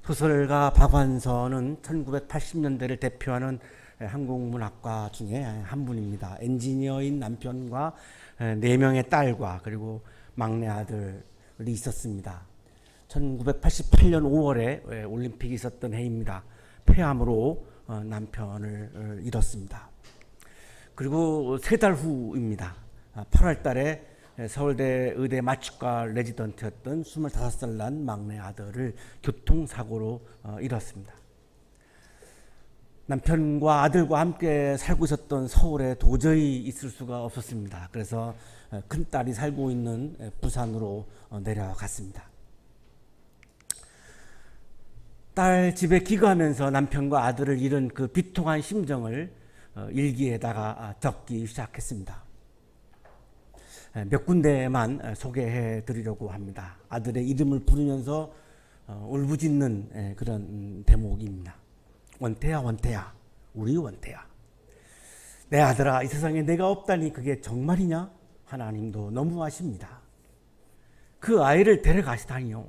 소설가 박완서는 1980년대를 대표하는 한국 문학가 중에 한 분입니다. 엔지니어인 남편과 4명의 딸과 그리고 막내 아들이 있었습니다. 1988년 5월에 올림픽이 있었던 해입니다. 폐암으로 남편을 잃었습니다. 그리고 3달 후입니다. 8월 달에 서울대 의대 마취과 레지던트였던 25살 난 막내 아들을 교통사고로 잃었습니다. 남편과 아들과 함께 살고 있었던 서울에 도저히 있을 수가 없었습니다. 그래서 큰딸이 살고 있는 부산으로 내려갔습니다. 딸 집에 귀가하면서 남편과 아들을 잃은 그 비통한 심정을 일기에다가 적기 시작했습니다. 몇 군데만 소개해 드리려고 합니다. 아들의 이름을 부르면서 울부짖는 그런 대목입니다. 원태야, 원태야, 우리 원태야. 내 아들아, 이 세상에 내가 없다니 그게 정말이냐? 하나님도 너무하십니다. 그 아이를 데려가시다니요.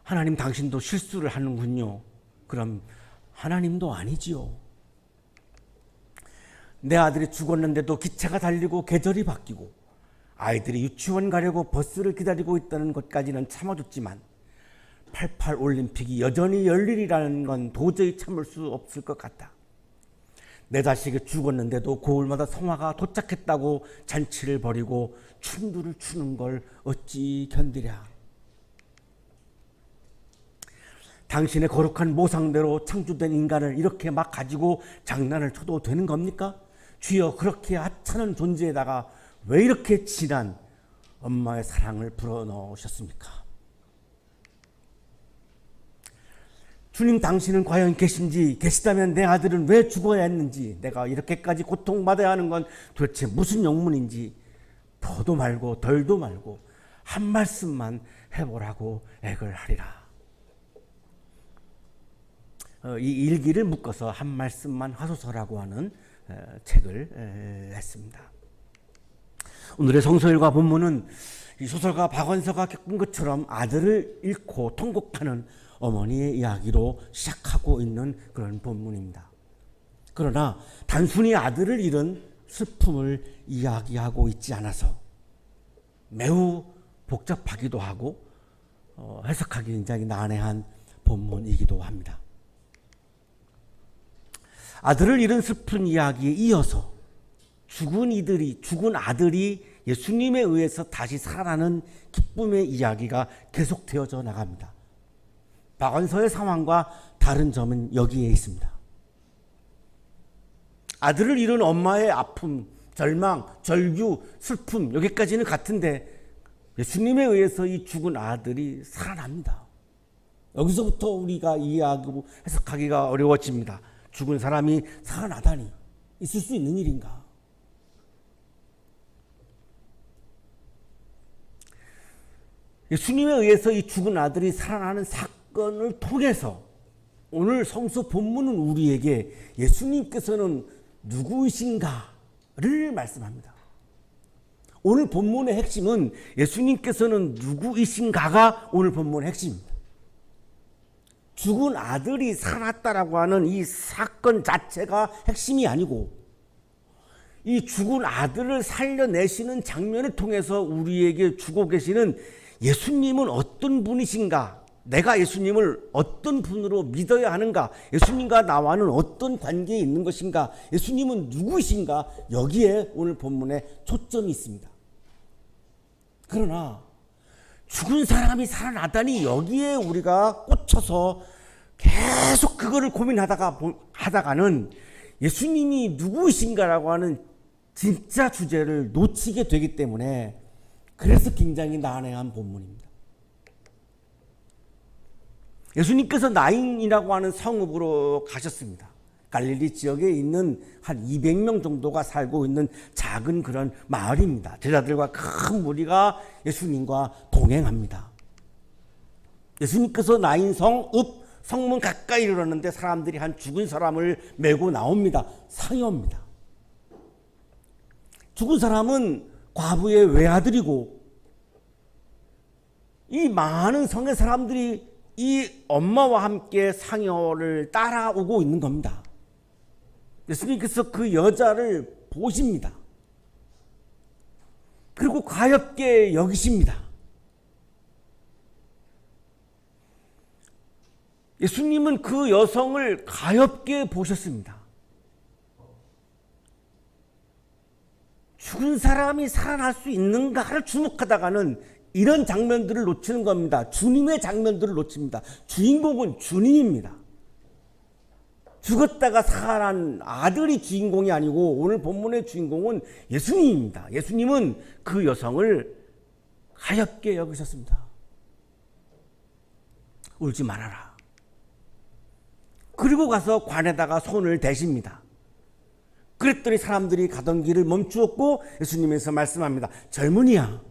하나님, 당신도 실수를 하는군요. 그럼 하나님도 아니지요. 내 아들이 죽었는데도 기차가 달리고 계절이 바뀌고 아이들이 유치원 가려고 버스를 기다리고 있다는 것까지는 참아줬지만 88 올림픽이 여전히 열리리라는 건 도저히 참을 수 없을 것 같다. 내 자식이 죽었는데도 고을마다 성화가 도착했다고 잔치를 벌이고 춤들을 추는 걸 어찌 견디랴. 당신의 거룩한 모상대로 창조된 인간을 이렇게 막 가지고 장난을 쳐도 되는 겁니까? 주여, 그렇게 하찮은 존재에다가 왜 이렇게 진한 엄마의 사랑을 불어넣으셨습니까? 주님, 당신은 과연 계신지, 계시다면 내 아들은 왜 죽어야 했는지, 내가 이렇게까지 고통받아야 하는 건 도대체 무슨 영문인지 더도 말고 덜도 말고 한 말씀만 해보라고 액을 하리라. 이 일기를 묶어서 한 말씀만 하소서라고 하는 책을 했습니다. 오늘의 성서일과 본문은 이 소설가 박완서가 겪은 것처럼 아들을 잃고 통곡하는 어머니의 이야기로 시작하고 있는 그런 본문입니다. 그러나 단순히 아들을 잃은 슬픔을 이야기하고 있지 않아서 매우 복잡하기도 하고 해석하기 굉장히 난해한 본문이기도 합니다. 아들을 잃은 슬픈 이야기에 이어서 죽은 아들이 예수님에 의해서 다시 살아나는 기쁨의 이야기가 계속되어져 나갑니다. 박완서의 상황과 다른 점은 여기에 있습니다. 아들을 잃은 엄마의 아픔, 절망, 절규, 슬픔, 여기까지는 같은데 예수님에 의해서 이 죽은 아들이 살아납니다. 여기서부터 우리가 이해하고 해석하기가 어려워집니다. 죽은 사람이 살아나다니 있을 수 있는 일인가? 예수님에 의해서 이 죽은 아들이 살아나는 사건을 통해서 오늘 성서 본문은 우리에게 예수님께서는 누구이신가를 말씀합니다. 오늘 본문의 핵심은 예수님께서는 누구이신가가 오늘 본문의 핵심입니다. 죽은 아들이 살았다라고 하는 이 사건 자체가 핵심이 아니고 이 죽은 아들을 살려내시는 장면을 통해서 우리에게 주고 계시는 예수님은 어떤 분이신가? 내가 예수님을 어떤 분으로 믿어야 하는가? 예수님과 나와는 어떤 관계에 있는 것인가? 예수님은 누구이신가? 여기에 오늘 본문에 초점이 있습니다. 그러나 죽은 사람이 살아나다니 여기에 우리가 꽂혀서 계속 그거를 고민하다가는 예수님이 누구이신가라고 하는 진짜 주제를 놓치게 되기 때문에 그래서 굉장히 난해한 본문입니다. 예수님께서 나인이라고 하는 성읍으로 가셨습니다. 갈릴리 지역에 있는 한 200명 정도가 살고 있는 작은 그런 마을입니다. 제자들과 큰 무리가 예수님과 동행합니다. 예수님께서 나인 성읍 성문 가까이 이르렀는데 사람들이 한 죽은 사람을 메고 나옵니다. 상여입니다. 죽은 사람은 과부의 외아들이고 이 많은 성의 사람들이 이 엄마와 함께 상여를 따라오고 있는 겁니다. 예수님께서 그 여자를 보십니다. 그리고 가엾게 여기십니다. 예수님은 그 여성을 가엾게 보셨습니다. 죽은 사람이 살아날 수 있는가를 주목하다가는 이런 장면들을 놓치는 겁니다. 주님의 장면들을 놓칩니다. 주인공은 주님입니다. 죽었다가 살아난 아들이 주인공이 아니고 오늘 본문의 주인공은 예수님입니다. 예수님은 그 여성을 가엾게 여기셨습니다. 울지 말아라. 그리고 가서 관에다가 손을 대십니다. 그랬더니 사람들이 가던 길을 멈추었고 예수님께서 말씀합니다. 젊은이야,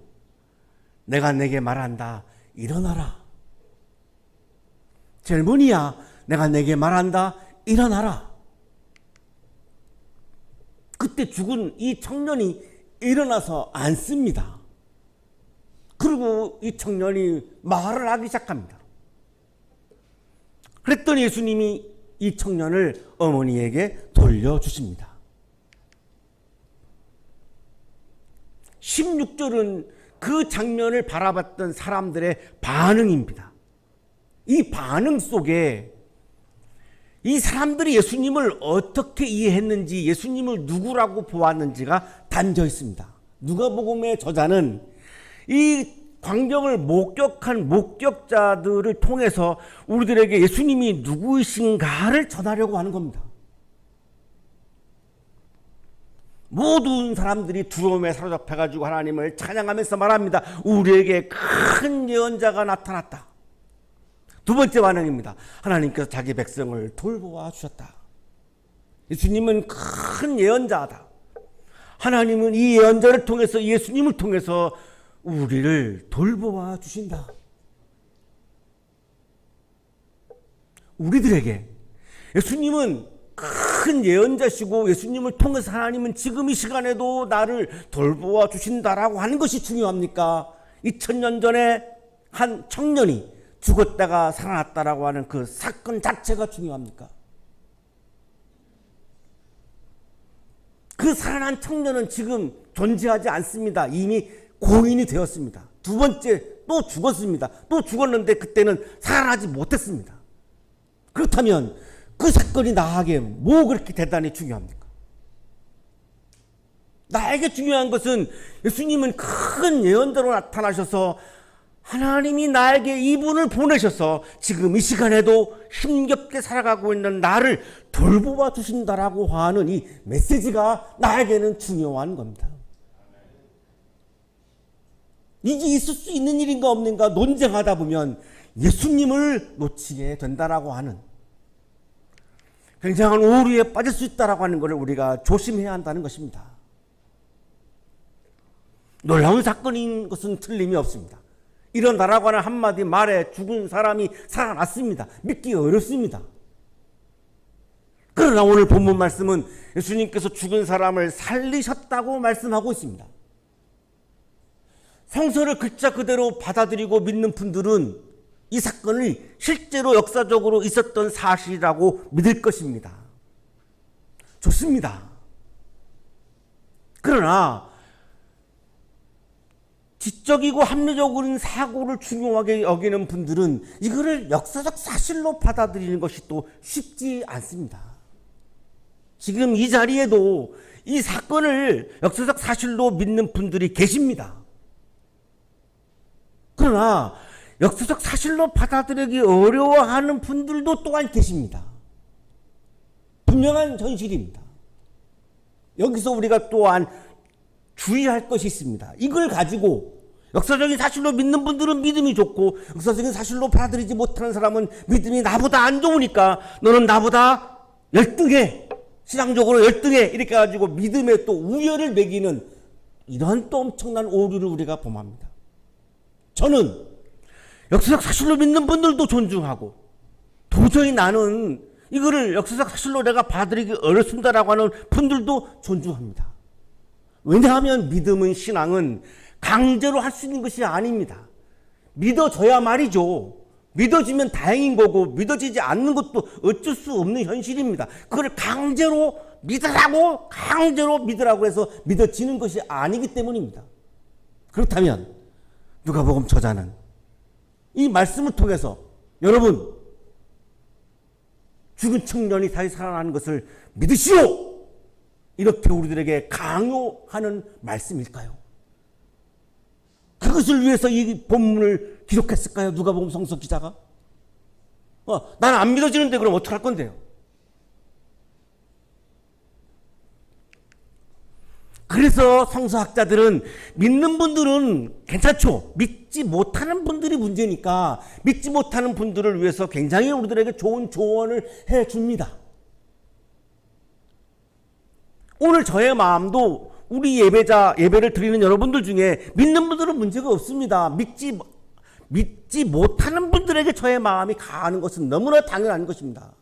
내가 내게 말한다. 일어나라. 젊은이야, 내가 내게 말한다. 일어나라. 그때 죽은 이 청년이 일어나서 앉습니다. 그리고 이 청년이 말을 하기 시작합니다. 그랬더니 예수님이 이 청년을 어머니에게 돌려주십니다. 16절은 그 장면을 바라봤던 사람들의 반응입니다. 이 반응 속에 이 사람들이 예수님을 어떻게 이해했는지, 예수님을 누구라고 보았는지가 담겨 있습니다. 누가복음의 저자는 이 광경을 목격한 목격자들을 통해서 우리들에게 예수님이 누구이신가를 전하려고 하는 겁니다. 모든 사람들이 두려움에 사로잡혀가지고 하나님을 찬양하면서 말합니다. 우리에게 큰 예언자가 나타났다. 두 번째 반응입니다. 하나님께서 자기 백성을 돌보아 주셨다. 예수님은 큰 예언자다. 하나님은 이 예언자를 통해서, 예수님을 통해서 우리를 돌보아 주신다. 우리들에게 예수님은 큰 예언자시고 예수님을 통해서 하나님은 지금 이 시간에도 나를 돌보아 주신다라고 하는 것이 중요합니까? 2000년 전에 한 청년이 죽었다가 살아났다라고 하는 그 사건 자체가 중요합니까? 그 살아난 청년은 지금 존재하지 않습니다. 이미 고인이 되었습니다. 두 번째 또 죽었습니다. 또 죽었는데 그때는 살아나지 못했습니다. 그렇다면 그 사건이 나에게 뭐 그렇게 대단히 중요합니까? 나에게 중요한 것은 예수님은 큰 예언자로 나타나셔서 하나님이 나에게 이분을 보내셔서 지금 이 시간에도 힘겹게 살아가고 있는 나를 돌보아 주신다라고 하는 이 메시지가 나에게는 중요한 겁니다. 이게 있을 수 있는 일인가 없는가 논쟁하다 보면 예수님을 놓치게 된다라고 하는 굉장한 오류에 빠질 수 있다라고 하는 것을 우리가 조심해야 한다는 것입니다. 놀라운 사건인 것은 틀림이 없습니다. 일어나라고 하는 한마디 말에 죽은 사람이 살아났습니다. 믿기 어렵습니다. 그러나 오늘 본문 말씀은 예수님께서 죽은 사람을 살리셨다고 말씀하고 있습니다. 성서를 글자 그대로 받아들이고 믿는 분들은 이 사건이 실제로 역사적으로 있었던 사실이라고 믿을 것입니다. 좋습니다. 그러나 지적이고 합리적인 사고를 중요하게 여기는 분들은 이거를 역사적 사실로 받아들이는 것이 또 쉽지 않습니다. 지금 이 자리에도 이 사건을 역사적 사실로 믿는 분들이 계십니다. 그러나 역사적 사실로 받아들이기 어려워하는 분들도 또한 계십니다. 분명한 현실입니다. 여기서 우리가 또한 주의할 것이 있습니다. 이걸 가지고 역사적인 사실로 믿는 분들은 믿음이 좋고 역사적인 사실로 받아들이지 못하는 사람은 믿음이 나보다 안 좋으니까 너는 나보다 열등해, 신앙적으로 열등해, 이렇게 가지고 믿음에 또 우열을 매기는 이런 또 엄청난 오류를 우리가 범합니다. 저는 역사적 사실로 믿는 분들도 존중하고 도저히 나는 이거를 역사적 사실로 내가 받아들이기 어렵습니다라고 하는 분들도 존중합니다. 왜냐하면 믿음은, 신앙은 강제로 할 수 있는 것이 아닙니다. 믿어져야 말이죠. 믿어지면 다행인 거고 믿어지지 않는 것도 어쩔 수 없는 현실입니다. 그걸 강제로 믿으라고 해서 믿어지는 것이 아니기 때문입니다. 그렇다면 누가복음 저자는 이 말씀을 통해서 여러분 죽은 청년이 다시 살아나는 것을 믿으시오! 이렇게 우리들에게 강요하는 말씀일까요? 그것을 위해서 이 본문을 기록했을까요? 누가복음 성서 기자가? 나는 안 믿어지는데 그럼 어떡할 건데요? 그래서 성서학자들은 믿는 분들은 괜찮죠. 믿지 못하는 분들이 문제니까 믿지 못하는 분들을 위해서 굉장히 우리들에게 좋은 조언을 해줍니다. 오늘 저의 마음도 우리 예배를 드리는 여러분들 중에 믿는 분들은 문제가 없습니다. 믿지 못하는 분들에게 저의 마음이 가는 것은 너무나 당연한 것입니다.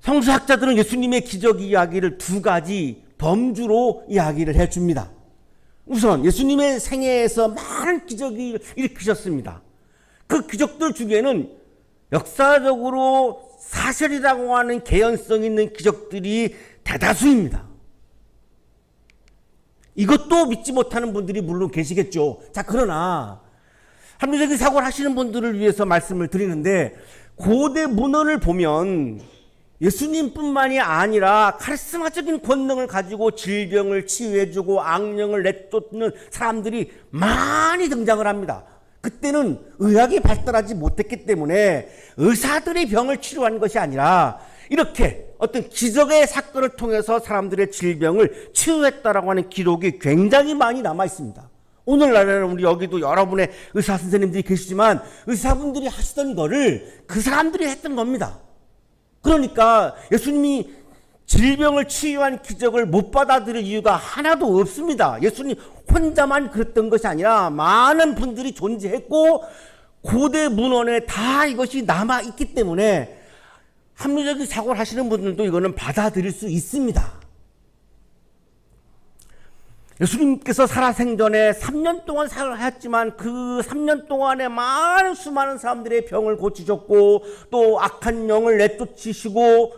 성서학자들은 예수님의 기적 이야기를 두 가지 범주로 이야기를 해줍니다. 우선 예수님의 생애에서 많은 기적을 일으키셨습니다. 그 기적들 중에는 역사적으로 사실이라고 하는 개연성 있는 기적들이 대다수입니다. 이것도 믿지 못하는 분들이 물론 계시겠죠. 자, 그러나 합리적인 사고를 하시는 분들을 위해서 말씀을 드리는데 고대 문헌을 보면 예수님뿐만이 아니라 카리스마적인 권능을 가지고 질병을 치유해주고 악령을 내쫓는 사람들이 많이 등장을 합니다. 그때는 의학이 발달하지 못했기 때문에 의사들이 병을 치료한 것이 아니라 이렇게 어떤 기적의 사건을 통해서 사람들의 질병을 치유했다라고 하는 기록이 굉장히 많이 남아 있습니다. 오늘날에는 우리 여기도 여러분의 의사 선생님들이 계시지만 의사분들이 하시던 거를 그 사람들이 했던 겁니다. 그러니까 예수님이 질병을 치유한 기적을 못 받아들일 이유가 하나도 없습니다. 예수님 혼자만 그랬던 것이 아니라 많은 분들이 존재했고 고대 문헌에 다 이것이 남아있기 때문에 합리적인 사고를 하시는 분들도 이거는 받아들일 수 있습니다. 예수님께서 살아생전에 3년 동안 사역하셨지만 그 3년 동안에 수많은 사람들의 병을 고치셨고 또 악한 영을 내쫓으시고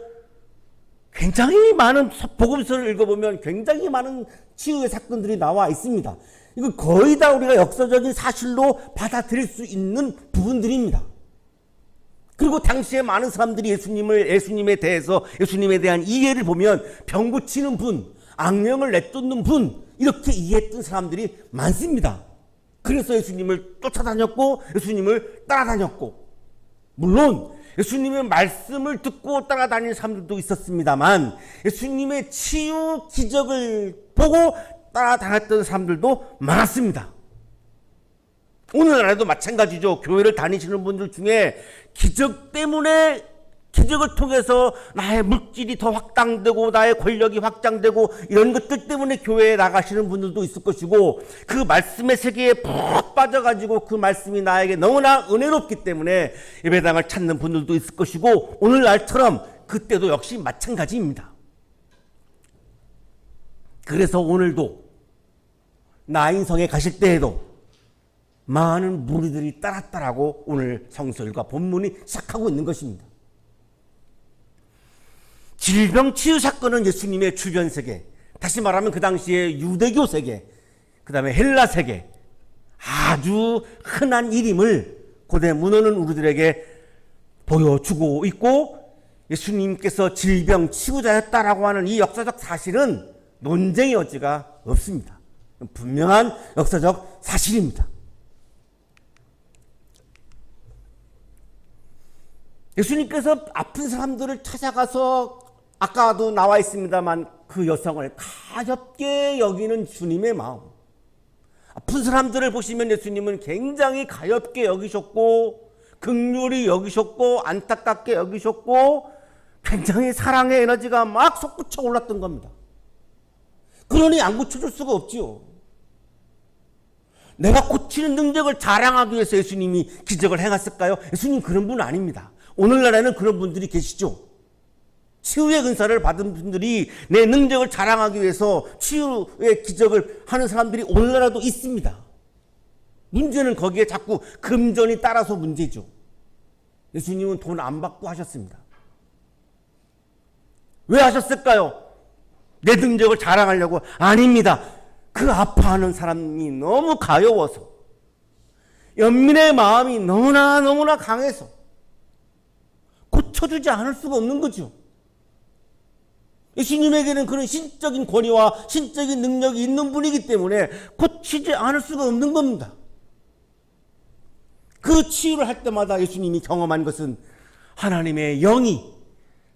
굉장히 많은 복음서를 읽어보면 굉장히 많은 치유의 사건들이 나와 있습니다. 이거 거의 다 우리가 역사적인 사실로 받아들일 수 있는 부분들입니다. 그리고 당시에 많은 사람들이 예수님에 대한 이해를 보면 병 고치는 분, 악령을 내쫓는 분 이렇게 이해했던 사람들이 많습니다. 그래서 예수님을 쫓아다녔고 예수님을 따라다녔고 물론 예수님의 말씀을 듣고 따라다니는 사람들도 있었습니다만 예수님의 치유 기적을 보고 따라다녔던 사람들도 많았습니다. 오늘날에도 마찬가지죠. 교회를 다니시는 분들 중에 기적을 통해서 나의 물질이 더 확장되고 나의 권력이 확장되고 이런 것들 때문에 교회에 나가시는 분들도 있을 것이고 그 말씀의 세계에 푹 빠져가지고 그 말씀이 나에게 너무나 은혜롭기 때문에 예배당을 찾는 분들도 있을 것이고 오늘날처럼 그때도 역시 마찬가지입니다. 그래서 오늘도 나인성에 가실 때에도 많은 무리들이 따랐다라고 오늘 성서일과 본문이 시작하고 있는 것입니다. 질병 치유 사건은 예수님의 주변 세계, 다시 말하면 그 당시에 유대교 세계, 그 다음에 헬라 세계 아주 흔한 일임을 고대 문헌은 우리들에게 보여주고 있고 예수님께서 질병 치유자였다라고 하는 이 역사적 사실은 논쟁의 여지가 없습니다. 분명한 역사적 사실입니다. 예수님께서 아픈 사람들을 찾아가서 아까도 나와 있습니다만 그 여성을 가엾게 여기는 주님의 마음. 아픈 사람들을 보시면 예수님은 굉장히 가엾게 여기셨고 긍휼히 여기셨고 안타깝게 여기셨고 굉장히 사랑의 에너지가 막 솟구쳐 올랐던 겁니다. 그러니 안 고쳐줄 수가 없지요. 내가 고치는 능력을 자랑하기 위해서 예수님이 기적을 행했을까요? 예수님 그런 분 아닙니다. 오늘날에는 그런 분들이 계시죠. 치유의 은사를 받은 분들이 내 능력을 자랑하기 위해서 치유의 기적을 하는 사람들이 오늘날에도 있습니다. 문제는 거기에 자꾸 금전이 따라서 문제죠. 예수님은 돈 안 받고 하셨습니다. 왜 하셨을까요? 내 능력을 자랑하려고? 아닙니다. 그 아파하는 사람이 너무 가여워서, 연민의 마음이 너무나 강해서 고쳐주지 않을 수가 없는 거죠. 예수님에게는 그런 신적인 권위와 신적인 능력이 있는 분이기 때문에 고치지 않을 수가 없는 겁니다. 그 치유를 할 때마다 예수님이 경험한 것은 하나님의 영이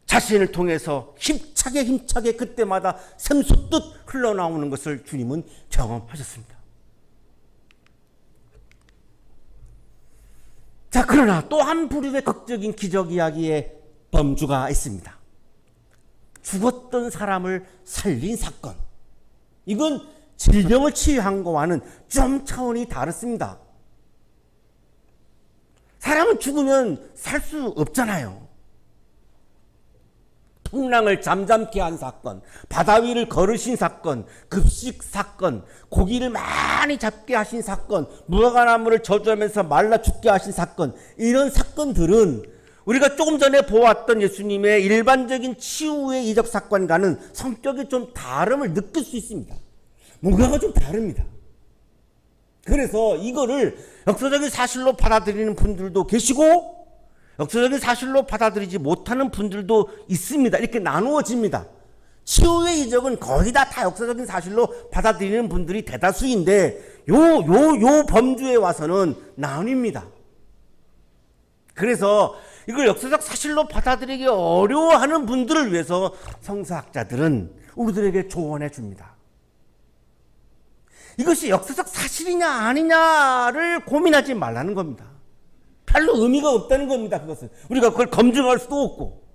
자신을 통해서 힘차게 그때마다 샘솟듯 흘러나오는 것을 주님은 경험하셨습니다. 자, 그러나 또 한 부류의 극적인 기적 이야기의 범주가 있습니다. 죽었던 사람을 살린 사건. 이건 질병을 치유한 것과는 좀 차원이 다릅니다. 사람은 죽으면 살 수 없잖아요. 풍랑을 잠잠케 한 사건, 바다 위를 걸으신 사건, 급식 사건, 고기를 많이 잡게 하신 사건, 무화과나무를 저주하면서 말라 죽게 하신 사건, 이런 사건들은 우리가 조금 전에 보았던 예수님의 일반적인 치유의 이적 사건과는 성격이 좀 다름을 느낄 수 있습니다. 뭔가가 좀 다릅니다. 그래서 이거를 역사적인 사실로 받아들이는 분들도 계시고 역사적인 사실로 받아들이지 못하는 분들도 있습니다. 이렇게 나누어집니다. 치유의 이적은 거의 다 역사적인 사실로 받아들이는 분들이 대다수인데 요 범주에 와서는 나뉩니다. 그래서 이걸 역사적 사실로 받아들이기 어려워하는 분들을 위해서 성서학자들은 우리들에게 조언해 줍니다. 이것이 역사적 사실이냐 아니냐를 고민하지 말라는 겁니다. 별로 의미가 없다는 겁니다. 그것은 우리가 그걸 검증할 수도 없고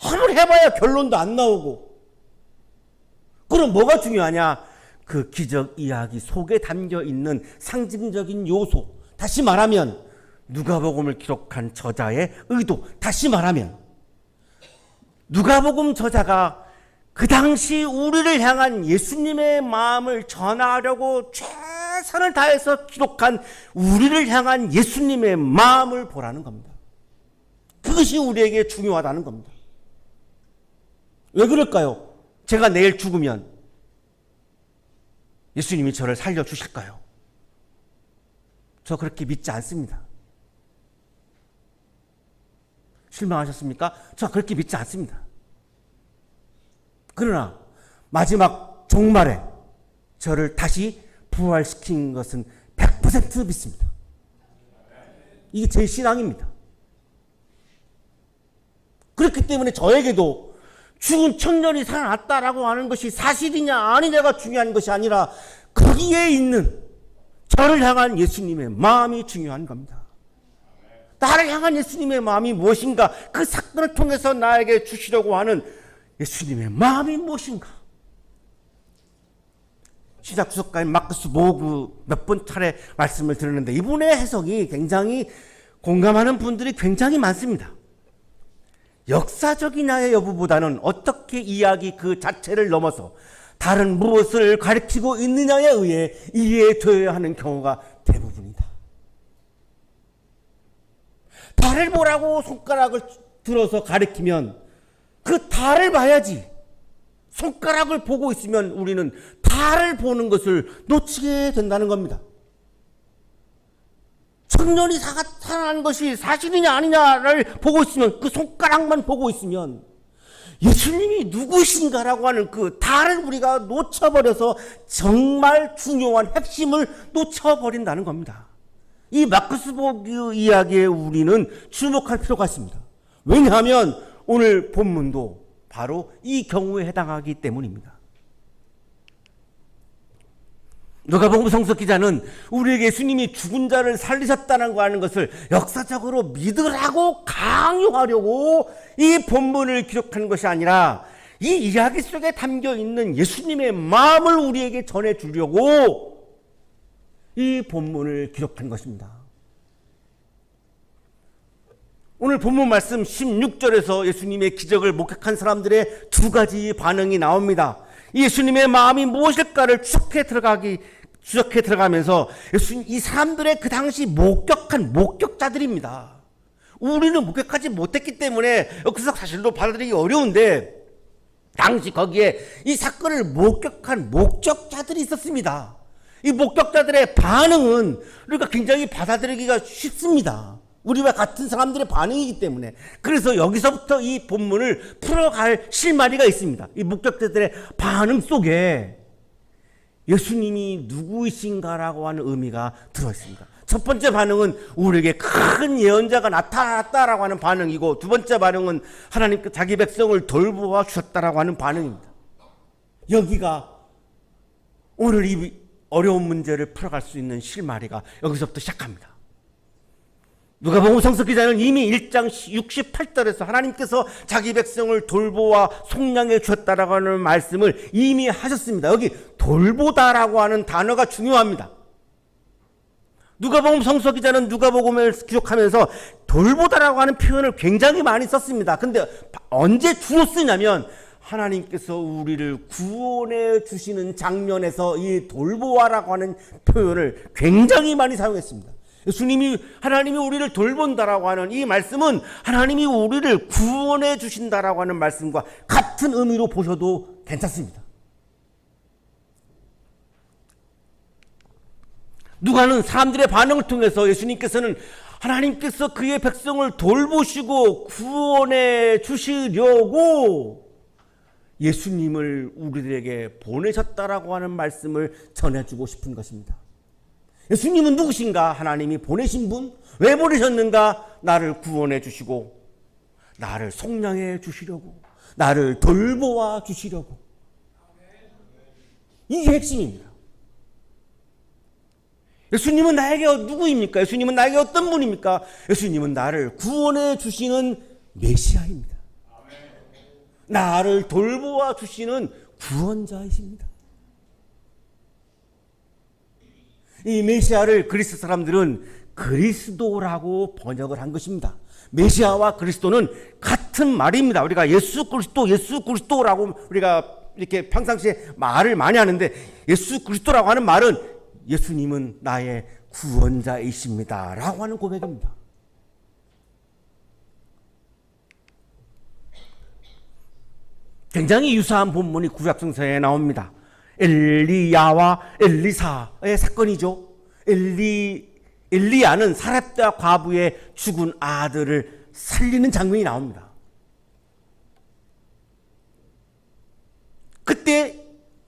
아무리 해봐야 결론도 안 나오고. 그럼 뭐가 중요하냐? 그 기적 이야기 속에 담겨있는 상징적인 요소, 다시 말하면 누가복음을 기록한 저자의 의도, 다시 말하면 누가복음 저자가 그 당시 우리를 향한 예수님의 마음을 전하려고 최선을 다해서 기록한 우리를 향한 예수님의 마음을 보라는 겁니다. 그것이 우리에게 중요하다는 겁니다. 왜 그럴까요? 제가 내일 죽으면 예수님이 저를 살려주실까요? 저 그렇게 믿지 않습니다. 실망하셨습니까? 저 그렇게 믿지 않습니다. 그러나 마지막 종말에 저를 다시 부활시킨 것은 100% 믿습니다. 이게 제 신앙입니다. 그렇기 때문에 저에게도 죽은 청년이 살아났다라고 하는 것이 사실이냐 아니냐가 중요한 것이 아니라 거기에 있는 저를 향한 예수님의 마음이 중요한 겁니다. 나를 향한 예수님의 마음이 무엇인가? 그 사건을 통해서 나에게 주시려고 하는 예수님의 마음이 무엇인가? 시작 주석가인 마크스 모그 몇 번 차례 말씀을 드렸는데 이분의 해석이 굉장히 공감하는 분들이 굉장히 많습니다. 역사적이냐의 여부보다는 어떻게 이야기 그 자체를 넘어서 다른 무엇을 가리키고 있느냐에 의해 이해되어야 하는 경우가 대부분이다. 달을 보라고 손가락을 들어서 가리키면 그 달을 봐야지. 손가락을 보고 있으면 우리는 달을 보는 것을 놓치게 된다는 겁니다. 청년이 살아난 것이 사실이냐 아니냐를 보고 있으면, 그 손가락만 보고 있으면 예수님이 누구신가라고 하는 그 달을 우리가 놓쳐버려서 정말 중요한 핵심을 놓쳐버린다는 겁니다. 이 마크스보그 이야기에 우리는 주목할 필요가 있습니다. 왜냐하면 오늘 본문도 바로 이 경우에 해당하기 때문입니다. 누가복음 성서 기자는 우리에게 예수님이 죽은 자를 살리셨다는 거 하는 것을 역사적으로 믿으라고 강요하려고 이 본문을 기록한 것이 아니라 이 이야기 속에 담겨 있는 예수님의 마음을 우리에게 전해주려고 이 본문을 기록한 것입니다. 오늘 본문 말씀 16절에서 예수님의 기적을 목격한 사람들의 두 가지 반응이 나옵니다. 예수님의 마음이 무엇일까를 추적해 들어가기 수적해 들어가면서 예수님, 이 사람들의 그 당시 목격한 목격자들입니다. 우리는 목격하지 못했기 때문에 역사적 사실로 받아들이기 어려운데 당시 거기에 이 사건을 목격한 목격자들이 있었습니다. 이 목격자들의 반응은 우리가 굉장히 받아들이기가 쉽습니다. 우리와 같은 사람들의 반응이기 때문에. 그래서 여기서부터 이 본문을 풀어갈 실마리가 있습니다. 이 목격자들의 반응 속에 예수님이 누구이신가라고 하는 의미가 들어있습니다. 첫 번째 반응은 우리에게 큰 예언자가 나타났다라고 하는 반응이고, 두 번째 반응은 하나님께 자기 백성을 돌보아 주셨다라고 하는 반응입니다. 여기가 오늘 이 어려운 문제를 풀어갈 수 있는 실마리가 여기서부터 시작합니다. 누가복음 성서 기자는 이미 1장 68절에서 하나님께서 자기 백성을 돌보아 속량해 주셨다라고 하는 말씀을 이미 하셨습니다. 여기 돌보다라고 하는 단어가 중요합니다. 누가복음 성서 기자는 누가복음을 기록하면서 돌보다라고 하는 표현을 굉장히 많이 썼습니다. 근데 언제 주로 쓰냐면 하나님께서 우리를 구원해 주시는 장면에서 이 돌보아라고 하는 표현을 굉장히 많이 사용했습니다. 하나님이 우리를 돌본다라고 하는 이 말씀은 하나님이 우리를 구원해 주신다라고 하는 말씀과 같은 의미로 보셔도 괜찮습니다. 누가는 사람들의 반응을 통해서 예수님께서는 하나님께서 그의 백성을 돌보시고 구원해 주시려고 예수님을 우리들에게 보내셨다라고 하는 말씀을 전해주고 싶은 것입니다. 예수님은 누구신가? 하나님이 보내신 분? 왜 보내셨는가? 나를 구원해 주시고 나를 속량해 주시려고, 나를 돌보아 주시려고. 이게 핵심입니다. 예수님은 나에게 누구입니까? 예수님은 나에게 어떤 분입니까? 예수님은 나를 구원해 주시는 메시아입니다. 나를 돌보아 주시는 구원자이십니다. 이 메시아를 그리스 사람들은 그리스도라고 번역을 한 것입니다. 메시아와 그리스도는 같은 말입니다. 우리가 예수 그리스도라고 우리가 이렇게 평상시에 말을 많이 하는데, 예수 그리스도라고 하는 말은 예수님은 나의 구원자이십니다 라고 하는 고백입니다. 굉장히 유사한 본문이 구약성서에 나옵니다. 엘리야와 엘리사의 사건이죠. 엘리야는 사렙다 과부의 죽은 아들을 살리는 장면이 나옵니다. 그때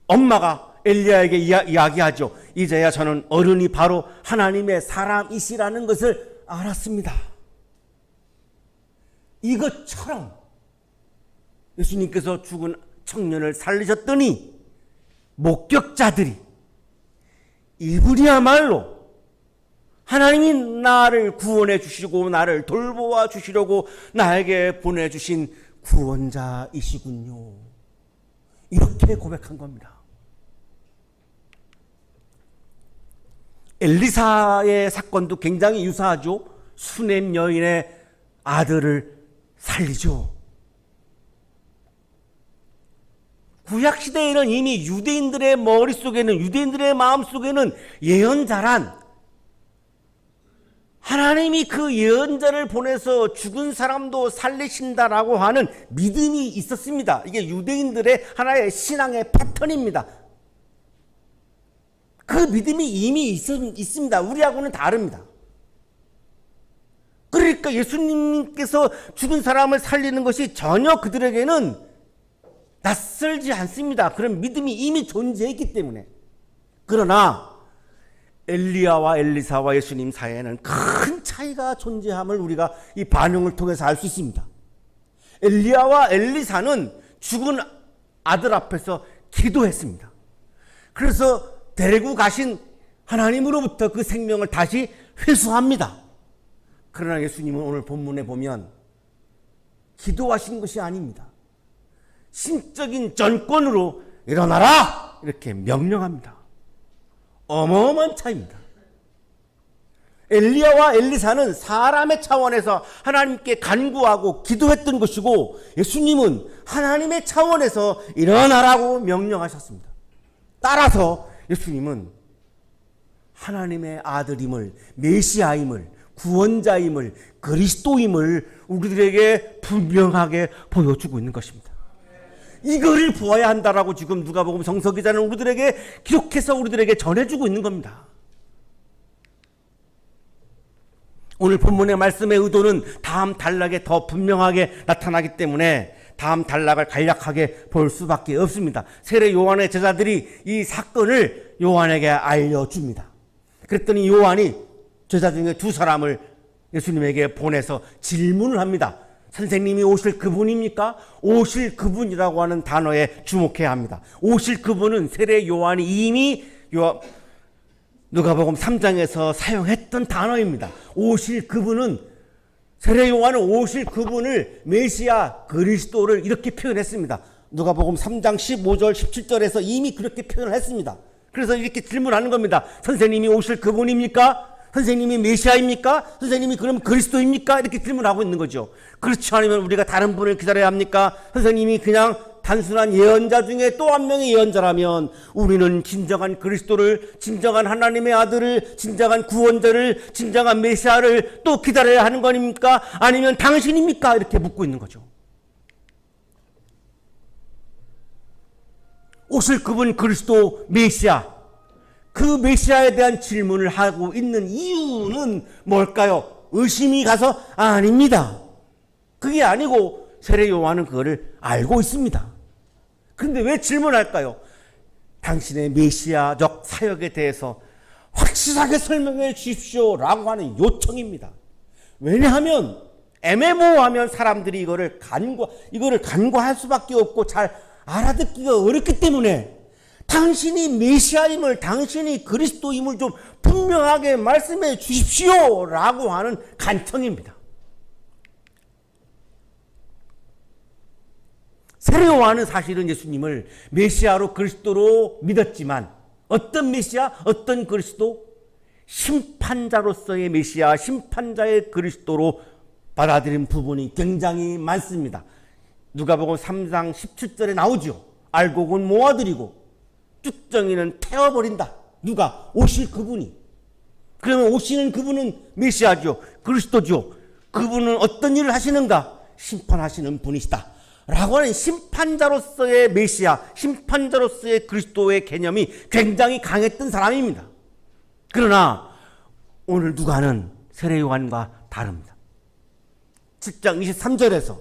엄마가 엘리야에게 이야기하죠. 이제야 저는 어른이 바로 하나님의 사람이시라는 것을 알았습니다. 이것처럼 예수님께서 죽은 청년을 살리셨더니 목격자들이 이분이야말로 하나님이 나를 구원해 주시고 나를 돌보아 주시려고 나에게 보내주신 구원자이시군요. 이렇게 고백한 겁니다. 엘리사의 사건도 굉장히 유사하죠. 수넴 여인의 아들을 살리죠. 구약시대에는 이미 유대인들의 머릿속에는, 유대인들의 마음속에는 예언자란 하나님이 그 예언자를 보내서 죽은 사람도 살리신다라고 하는 믿음이 있었습니다. 이게 유대인들의 하나의 신앙의 패턴입니다. 그 믿음이 이미 있습니다. 우리하고는 다릅니다. 그러니까 예수님께서 죽은 사람을 살리는 것이 전혀 그들에게는 낯설지 않습니다. 그런 믿음이 이미 존재했기 때문에. 그러나 엘리야와 엘리사와 예수님 사이에는 큰 차이가 존재함을 우리가 이 반응을 통해서 알 수 있습니다. 엘리야와 엘리사는 죽은 아들 앞에서 기도했습니다. 그래서 데리고 가신 하나님으로부터 그 생명을 다시 회수합니다. 그러나 예수님은 오늘 본문에 보면 기도하신 것이 아닙니다. 신적인 전권으로 일어나라! 이렇게 명령합니다. 어마어마한 차이입니다. 엘리야와 엘리사는 사람의 차원에서 하나님께 간구하고 기도했던 것이고, 예수님은 하나님의 차원에서 일어나라고 명령하셨습니다. 따라서 예수님은 하나님의 아들임을, 메시아임을, 구원자임을, 그리스도임을 우리들에게 분명하게 보여주고 있는 것입니다. 이거를 보아야 한다라고 지금 누가복음 성서기자는 우리들에게 기록해서 우리들에게 전해주고 있는 겁니다. 오늘 본문의 말씀의 의도는 다음 단락에 더 분명하게 나타나기 때문에 다음 단락을 간략하게 볼 수밖에 없습니다. 세례 요한의 제자들이 이 사건을 요한에게 알려줍니다. 그랬더니 요한이 제자 중에 두 사람을 예수님에게 보내서 질문을 합니다. 선생님이 오실 그분입니까? 오실 그분이라고 하는 단어에 주목해야 합니다. 오실 그분은 세례 요한이 이미 누가복음 3장에서 사용했던 단어입니다. 오실 그분은, 세례 요한은 오실 그분을 메시아 그리스도를 이렇게 표현했습니다. 누가복음 3장 15절 17절에서 이미 그렇게 표현을 했습니다. 그래서 이렇게 질문하는 겁니다. 선생님이 오실 그분입니까? 선생님이 메시아입니까? 선생님이 그럼 그리스도입니까? 이렇게 질문하고 있는 거죠. 그렇지 않으면 우리가 다른 분을 기다려야 합니까? 선생님이 그냥 단순한 예언자 중에 또 한 명의 예언자라면 우리는 진정한 그리스도를, 진정한 하나님의 아들을, 진정한 구원자를, 진정한 메시아를 또 기다려야 하는 겁니까? 아니면 당신입니까? 이렇게 묻고 있는 거죠. 오실 그분 그리스도 메시아, 그 메시아에 대한 질문을 하고 있는 이유는 뭘까요? 의심이 가서 아닙니다. 그게 아니고 세례 요한은 그거를 알고 있습니다. 그런데 왜 질문할까요? 당신의 메시아적 사역에 대해서 확실하게 설명해 주십시오라고 하는 요청입니다. 왜냐하면 애매모호하면 사람들이 이거를 간과할 수밖에 없고 잘 알아듣기가 어렵기 때문에 당신이 메시아임을, 당신이 그리스도임을 좀 분명하게 말씀해 주십시오라고 하는 간청입니다. 세례 요한은 사실은 예수님을 메시아로 그리스도로 믿었지만 어떤 메시아, 어떤 그리스도? 심판자로서의 메시아, 심판자의 그리스도로 받아들인 부분이 굉장히 많습니다. 누가복음 3장 17절에 나오죠. 알곡은 모아들이고 쭉정이는 태워버린다. 누가? 오실 그분이. 그러면 오시는 그분은 메시아죠. 그리스도죠. 그분은 어떤 일을 하시는가? 심판하시는 분이시다. 라고 하는 심판자로서의 메시아, 심판자로서의 그리스도의 개념이 굉장히 강했던 사람입니다. 그러나 오늘 누가는 세례 요한과 다릅니다. 7장 23절에서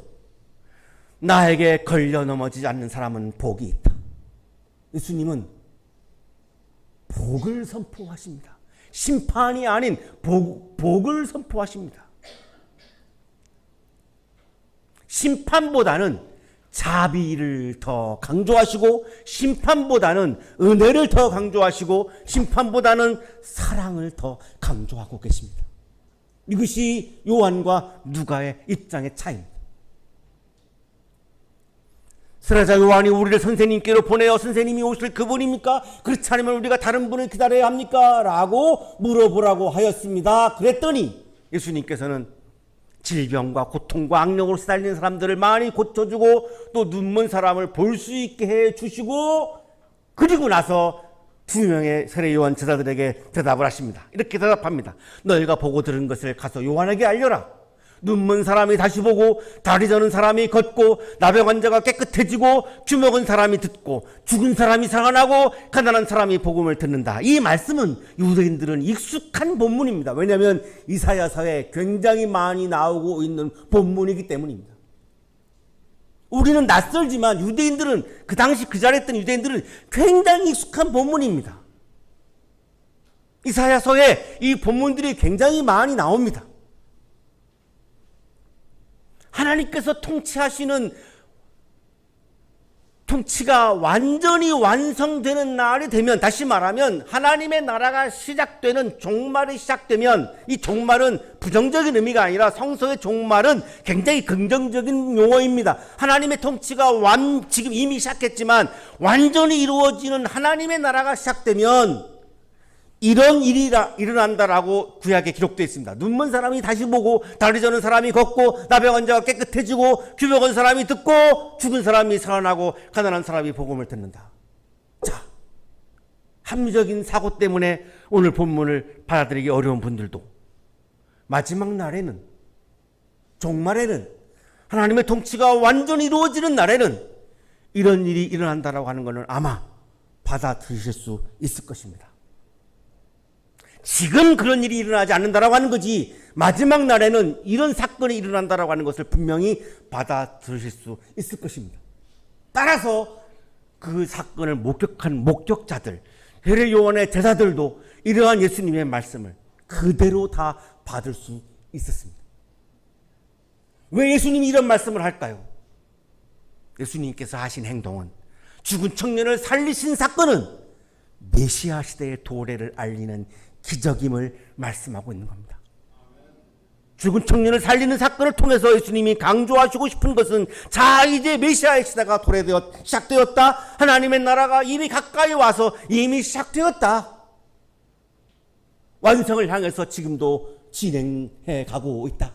나에게 걸려 넘어지지 않는 사람은 복이 있다. 예수님은 복을 선포하십니다. 심판이 아닌 복을 선포하십니다. 심판보다는 자비를 더 강조하시고, 심판보다는 은혜를 더 강조하시고, 심판보다는 사랑을 더 강조하고 계십니다. 이것이 요한과 누가의 입장의 차이입니다. 선지자 요한이 우리를 선생님께로 보내어 선생님이 오실 그분입니까? 그렇지 않으면 우리가 다른 분을 기다려야 합니까? 라고 물어보라고 하였습니다. 그랬더니 예수님께서는 질병과 고통과 악령으로 시달리는 사람들을 많이 고쳐주고 또 눈먼 사람을 볼 수 있게 해주시고, 그리고 나서 두 명의 세례 요한 제자들에게 대답을 하십니다. 이렇게 대답합니다. 너희가 보고 들은 것을 가서 요한에게 알려라. 눈먼 사람이 다시 보고, 다리 저는 사람이 걷고, 나병 환자가 깨끗해지고, 귀먹은 사람이 듣고, 죽은 사람이 살아나고, 가난한 사람이 복음을 듣는다. 이 말씀은 유대인들은 익숙한 본문입니다. 왜냐하면 이사야서에 굉장히 많이 나오고 있는 본문이기 때문입니다. 우리는 낯설지만 유대인들은, 그 당시 그 자리에 있던 유대인들은 굉장히 익숙한 본문입니다. 이사야서에 이 본문들이 굉장히 많이 나옵니다. 하나님께서 통치하시는 통치가 완전히 완성되는 날이 되면, 다시 말하면 하나님의 나라가 시작되는 종말이 시작되면, 이 종말은 부정적인 의미가 아니라 성서의 종말은 굉장히 긍정적인 용어입니다. 하나님의 통치가 지금 이미 시작했지만 완전히 이루어지는 하나님의 나라가 시작되면 이런 일이 일어난다라고 구약에 기록되어 있습니다. 눈먼 사람이 다시 보고, 다리 저는 사람이 걷고, 나병 환자가 깨끗해지고, 귀먹은 사람이 듣고, 죽은 사람이 살아나고, 가난한 사람이 복음을 듣는다. 자, 합리적인 사고 때문에 오늘 본문을 받아들이기 어려운 분들도 마지막 날에는, 종말에는, 하나님의 통치가 완전히 이루어지는 날에는 이런 일이 일어난다라고 하는 것은 아마 받아들이실 수 있을 것입니다. 지금 그런 일이 일어나지 않는다라고 하는 거지, 마지막 날에는 이런 사건이 일어난다라고 하는 것을 분명히 받아들이실 수 있을 것입니다. 따라서 그 사건을 목격한 목격자들, 혈의 요한의 제자들도 이러한 예수님의 말씀을 그대로 다 받을 수 있었습니다. 왜 예수님이 이런 말씀을 할까요? 예수님께서 하신 행동은, 죽은 청년을 살리신 사건은 메시아 시대의 도래를 알리는 기적임을 말씀하고 있는 겁니다. 죽은 청년을 살리는 사건을 통해서 예수님이 강조하시고 싶은 것은, 자, 이제 메시아의 시대가 시작되었다. 하나님의 나라가 이미 가까이 와서 이미 시작되었다. 완성을 향해서 지금도 진행해 가고 있다.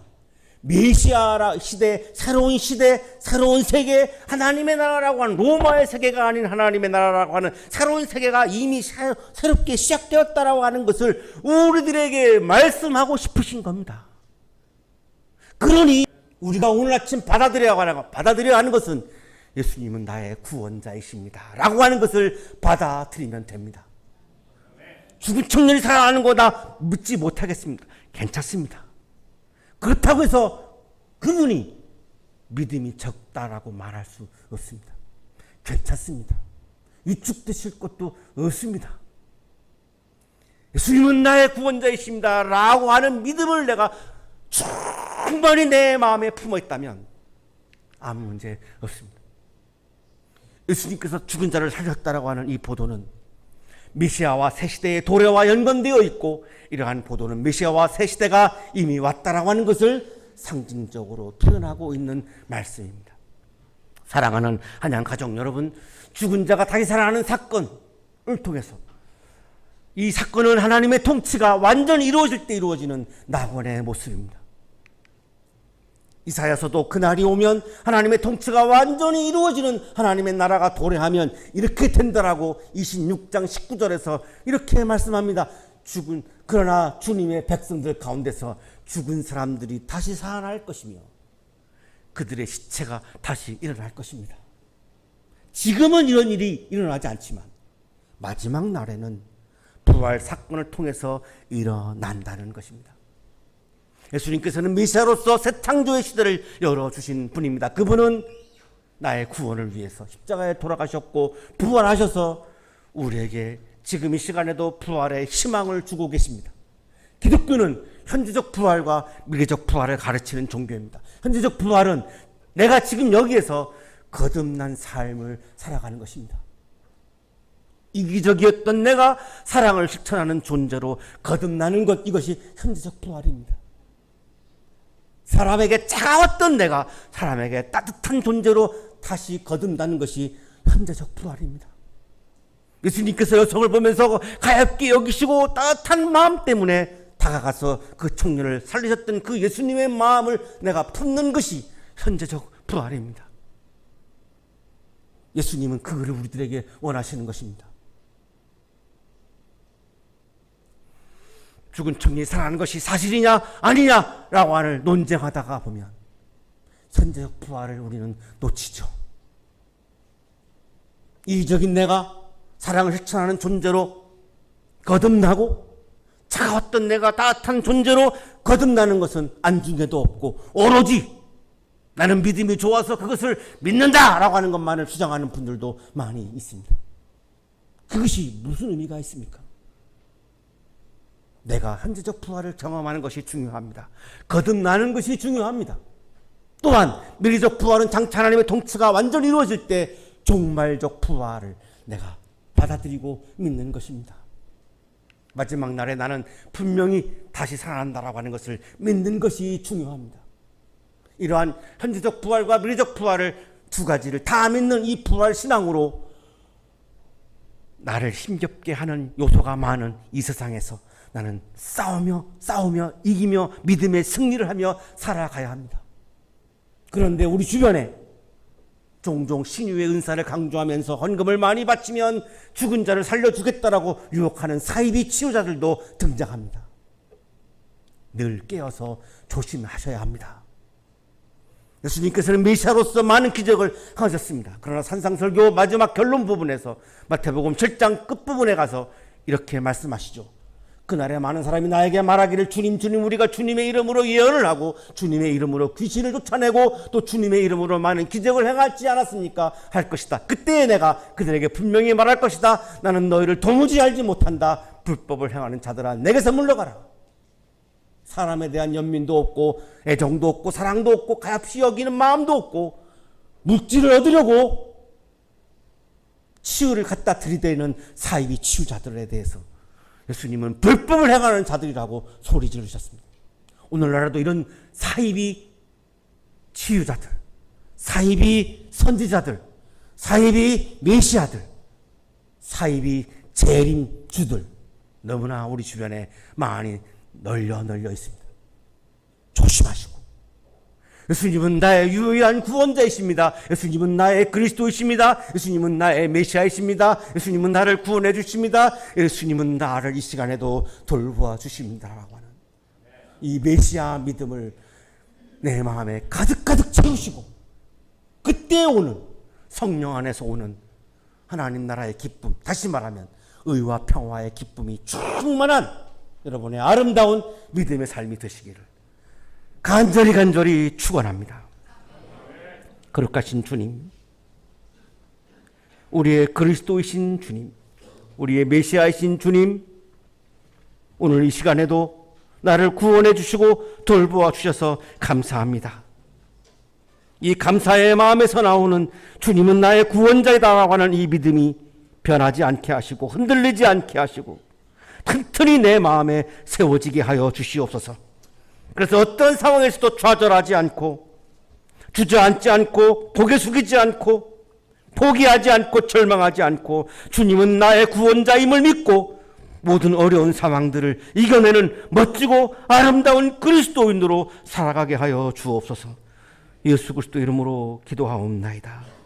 메시아 시대, 새로운 세계, 하나님의 나라라고 하는, 로마의 세계가 아닌 하나님의 나라라고 하는 새로운 세계가 이미 새롭게 시작되었다라고 하는 것을 우리들에게 말씀하고 싶으신 겁니다. 그러니 우리가 오늘 아침 받아들여야 하는 것은, 예수님은 나의 구원자이십니다 라고 하는 것을 받아들이면 됩니다. 죽은 청년이 살아나는 거 나 믿지 못하겠습니다. 괜찮습니다. 그렇다고 해서 그분이 믿음이 적다라고 말할 수 없습니다. 괜찮습니다. 위축되실 것도 없습니다. 예수님은 나의 구원자이십니다 라고 하는 믿음을 내가 충분히 내 마음에 품어 있다면 아무 문제 없습니다. 예수님께서 죽은 자를 살렸다라고 하는 이 보도는 메시아와 새 시대의 도래와 연관되어 있고, 이러한 보도는 메시아와 새 시대가 이미 왔다라고 하는 것을 상징적으로 표현하고 있는 말씀입니다. 사랑하는 한양 가족 여러분, 죽은 자가 다시 살아나는 사건을 통해서, 이 사건은 하나님의 통치가 완전히 이루어질 때 이루어지는 낙원의 모습입니다. 이사야서도 그날이 오면, 하나님의 통치가 완전히 이루어지는 하나님의 나라가 도래하면 이렇게 된다라고 26장 19절에서 이렇게 말씀합니다. 그러나 주님의 백성들 가운데서 죽은 사람들이 다시 살아날 것이며 그들의 시체가 다시 일어날 것입니다. 지금은 이런 일이 일어나지 않지만 마지막 날에는 부활 사건을 통해서 일어난다는 것입니다. 예수님께서는 메시아로서 새 창조의 시대를 열어주신 분입니다. 그분은 나의 구원을 위해서 십자가에 돌아가셨고 부활하셔서 우리에게 지금 이 시간에도 부활의 희망을 주고 계십니다. 기독교는 현재적 부활과 미래적 부활을 가르치는 종교입니다. 현재적 부활은 내가 지금 여기에서 거듭난 삶을 살아가는 것입니다. 이기적이었던 내가 사랑을 실천하는 존재로 거듭나는 것, 이것이 현재적 부활입니다. 사람에게 차가웠던 내가 사람에게 따뜻한 존재로 다시 거듭나는 것이 현재적 부활입니다. 예수님께서 여성을 보면서 가엾게 여기시고 따뜻한 마음 때문에 다가가서 그 청년을 살리셨던 그 예수님의 마음을 내가 품는 것이 현재적 부활입니다. 예수님은 그거를 우리들에게 원하시는 것입니다. 죽은 청년이 살아나는 것이 사실이냐 아니냐라고 하는 논쟁하다가 보면 현재적 부활을 우리는 놓치죠. 이기적인 내가 사랑을 실천하는 존재로 거듭나고, 차가웠던 내가 따뜻한 존재로 거듭나는 것은 안중에도 없고, 오로지 나는 믿음이 좋아서 그것을 믿는다라고 하는 것만을 주장하는 분들도 많이 있습니다. 그것이 무슨 의미가 있습니까? 내가 현재적 부활을 경험하는 것이 중요합니다. 거듭나는 것이 중요합니다. 또한 미래적 부활은 장차 하나님의 통치가 완전히 이루어질 때 종말적 부활을 내가 받아들이고 믿는 것입니다. 마지막 날에 나는 분명히 다시 살아난다라고 하는 것을 믿는 것이 중요합니다. 이러한 현재적 부활과 미래적 부활을 두 가지를 다 믿는 이 부활 신앙으로 나를 힘겹게 하는 요소가 많은 이 세상에서 나는 싸우며 이기며 믿음의 승리를 하며 살아가야 합니다. 그런데 우리 주변에 종종 신유의 은사를 강조하면서 헌금을 많이 바치면 죽은 자를 살려주겠다라고 유혹하는 사이비 치유자들도 등장합니다. 늘 깨어서 조심하셔야 합니다. 예수님께서는 메시아로서 많은 기적을 하셨습니다. 그러나 산상설교 마지막 결론 부분에서 마태복음 7장 끝부분에 가서 이렇게 말씀하시죠. 그날에 많은 사람이 나에게 말하기를 주님 주님 우리가 주님의 이름으로 예언을 하고 주님의 이름으로 귀신을 쫓아내고 또 주님의 이름으로 많은 기적을 행하지 않았습니까? 할 것이다. 그때에 내가 그들에게 분명히 말할 것이다. 나는 너희를 도무지 알지 못한다. 불법을 행하는 자들아 내게서 물러가라. 사람에 대한 연민도 없고 애정도 없고 사랑도 없고 가엾이 여기는 마음도 없고 물질을 얻으려고 치유를 갖다 들이대는 사이비 치유자들에 대해서 예수님은 불법을 행하는 자들이라고 소리 지르셨습니다. 오늘날에도 이런 사이비 치유자들, 사이비 선지자들, 사이비 메시아들, 사이비 재림주들 너무나 우리 주변에 많이 널려 있습니다. 조심하시고 예수님은 나의 유일한 구원자이십니다. 예수님은 나의 그리스도이십니다. 예수님은 나의 메시아이십니다. 예수님은 나를 구원해 주십니다. 예수님은 나를 이 시간에도 돌보아 주십니다라고 하는 이 메시아 믿음을 내 마음에 가득 채우시고 그때 오는 성령 안에서 오는 하나님 나라의 기쁨, 다시 말하면 의와 평화의 기쁨이 충만한 여러분의 아름다운 믿음의 삶이 되시기를 간절히 축원합니다. 거룩하신 주님, 우리의 그리스도이신 주님, 우리의 메시아이신 주님, 오늘 이 시간에도 나를 구원해 주시고 돌보아 주셔서 감사합니다. 이 감사의 마음에서 나오는 주님은 나의 구원자이다라고 하는 이 믿음이 변하지 않게 하시고 흔들리지 않게 하시고 튼튼히 내 마음에 세워지게 하여 주시옵소서. 그래서 어떤 상황에서도 좌절하지 않고 주저앉지 않고 고개 숙이지 않고 포기하지 않고 절망하지 않고 주님은 나의 구원자임을 믿고 모든 어려운 상황들을 이겨내는 멋지고 아름다운 그리스도인으로 살아가게 하여 주옵소서. 예수 그리스도 이름으로 기도하옵나이다.